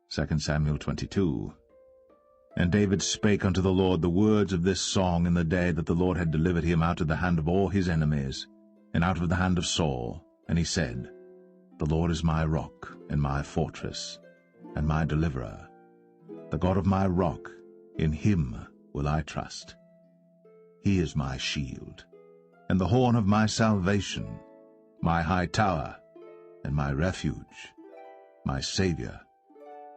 2 Samuel 22. And David spake unto the Lord the words of this song in the day that the Lord had delivered him out of the hand of all his enemies, and out of the hand of Saul. And he said, The Lord is my rock, and my fortress, and my deliverer. The God of my rock, in him will I trust. He is my shield, and the horn of my salvation, my high tower, and my refuge, my Saviour.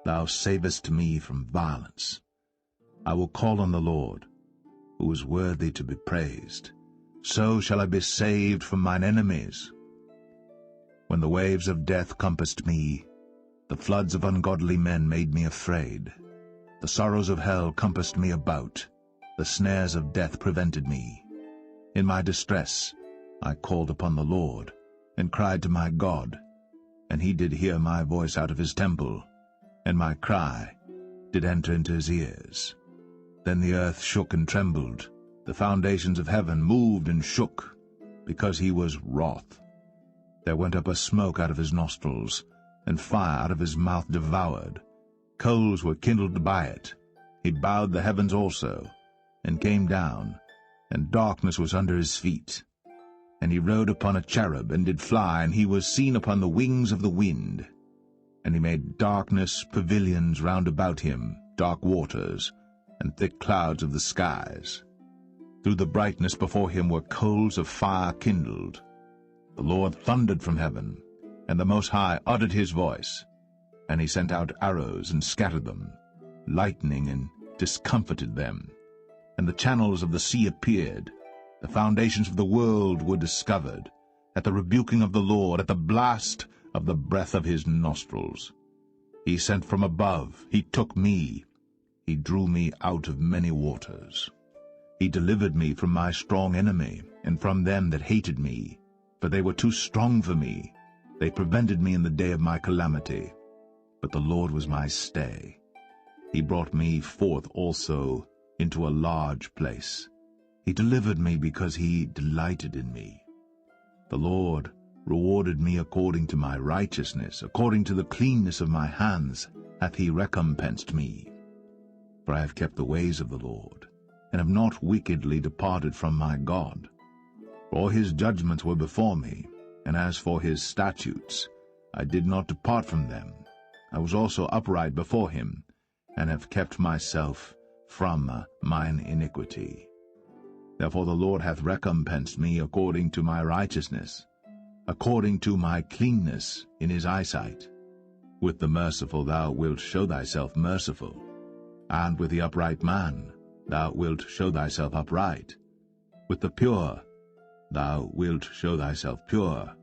Thou savest me from violence. I will call on the Lord, who is worthy to be praised. So shall I be saved from mine enemies. When the waves of death compassed me, the floods of ungodly men made me afraid. The sorrows of hell compassed me about, the snares of death prevented me. In my distress I called upon the Lord, and cried to my God, and he did hear my voice out of his temple, and my cry did enter into his ears. Then the earth shook and trembled, the foundations of heaven moved and shook, because he was wroth. There went up a smoke out of his nostrils, and fire out of his mouth devoured. Coals were kindled by it. He bowed the heavens also, and came down, and darkness was under his feet. And he rode upon a cherub, and did fly, and he was seen upon the wings of the wind. And he made darkness pavilions round about him, dark waters, and thick clouds of the skies. Through the brightness before him were coals of fire kindled. The Lord thundered from heaven, and the Most High uttered his voice. And he sent out arrows and scattered them, lightning and discomfited them. And the channels of the sea appeared. The foundations of the world were discovered, at the rebuking of the Lord, at the blast of the breath of his nostrils. He sent from above, he took me, he drew me out of many waters. He delivered me from my strong enemy, and from them that hated me, for they were too strong for me. They prevented me in the day of my calamity. But the Lord was my stay. He brought me forth also into a large place. He delivered me because he delighted in me. The Lord rewarded me according to my righteousness, according to the cleanness of my hands hath he recompensed me. For I have kept the ways of the Lord, and have not wickedly departed from my God. For all his judgments were before me, and as for his statutes, I did not depart from them. I was also upright before him, and have kept myself from mine iniquity. Therefore the Lord hath recompensed me according to my righteousness, according to my cleanness in his eyesight. With the merciful thou wilt show thyself merciful, and with the upright man thou wilt show thyself upright. With the pure thou wilt show thyself pure,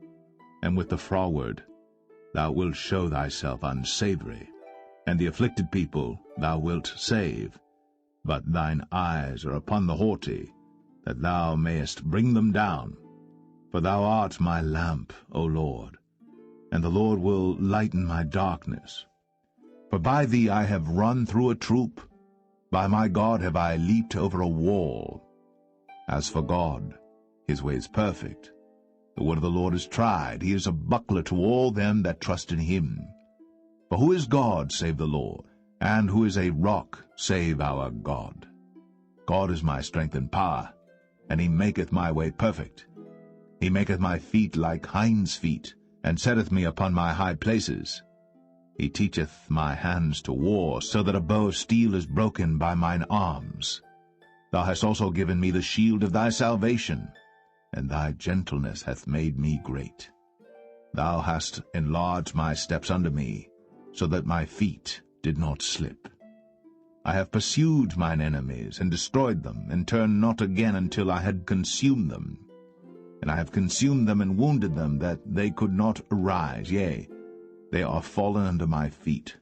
and with the froward thou wilt show thyself unsavory, and the afflicted people thou wilt save. But thine eyes are upon the haughty, that thou mayest bring them down. For thou art my lamp, O Lord, and the Lord will lighten my darkness. For by thee I have run through a troop, by my God have I leaped over a wall. As for God, his way is perfect. The word of the Lord is tried. He is a buckler to all them that trust in him. For who is God save the Lord? And who is a rock save our God? God is my strength and power, and he maketh my way perfect. He maketh my feet like hinds' feet, and setteth me upon my high places. He teacheth my hands to war, so that a bow of steel is broken by mine arms. Thou hast also given me the shield of thy salvation, and thy gentleness hath made me great. Thou hast enlarged my steps under me, so that my feet did not slip. I have pursued mine enemies, and destroyed them, and turned not again until I had consumed them. And I have consumed them and wounded them, that they could not arise, yea, they are fallen under my feet.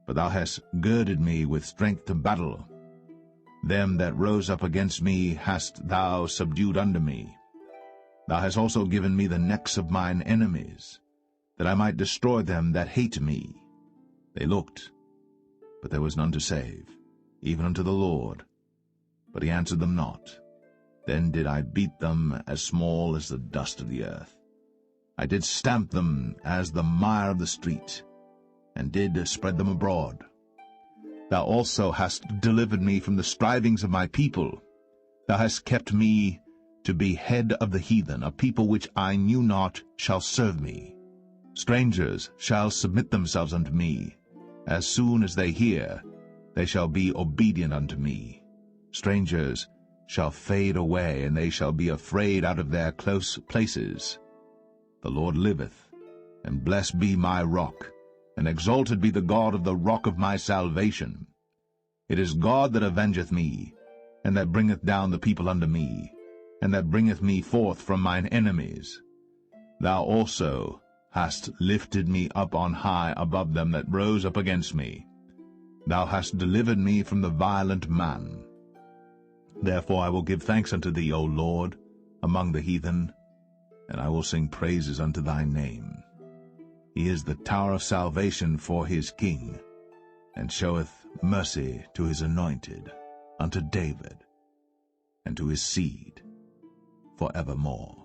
For thou hast girded me with strength to battle. Them that rose up against me hast thou subdued under me. Thou hast also given me the necks of mine enemies, that I might destroy them that hate me. They looked, but there was none to save, even unto the Lord. But he answered them not. Then did I beat them as small as the dust of the earth. I did stamp them as the mire of the street, and did spread them abroad. Thou also hast delivered me from the strivings of my people. Thou hast kept me to be head of the heathen. A people which I knew not shall serve me. Strangers shall submit themselves unto me. As soon as they hear, they shall be obedient unto me. Strangers shall fade away, and they shall be afraid out of their close places. The Lord liveth, and blessed be my rock, and exalted be the God of the rock of my salvation. It is God that avengeth me, and that bringeth down the people unto me, and that bringeth me forth from mine enemies. Thou also hast lifted me up on high above them that rose up against me. Thou hast delivered me from the violent man. Therefore I will give thanks unto thee, O Lord, among the heathen, and I will sing praises unto thy name. He is the tower of salvation for his king, and showeth mercy to his anointed, unto David, and to his seed forevermore.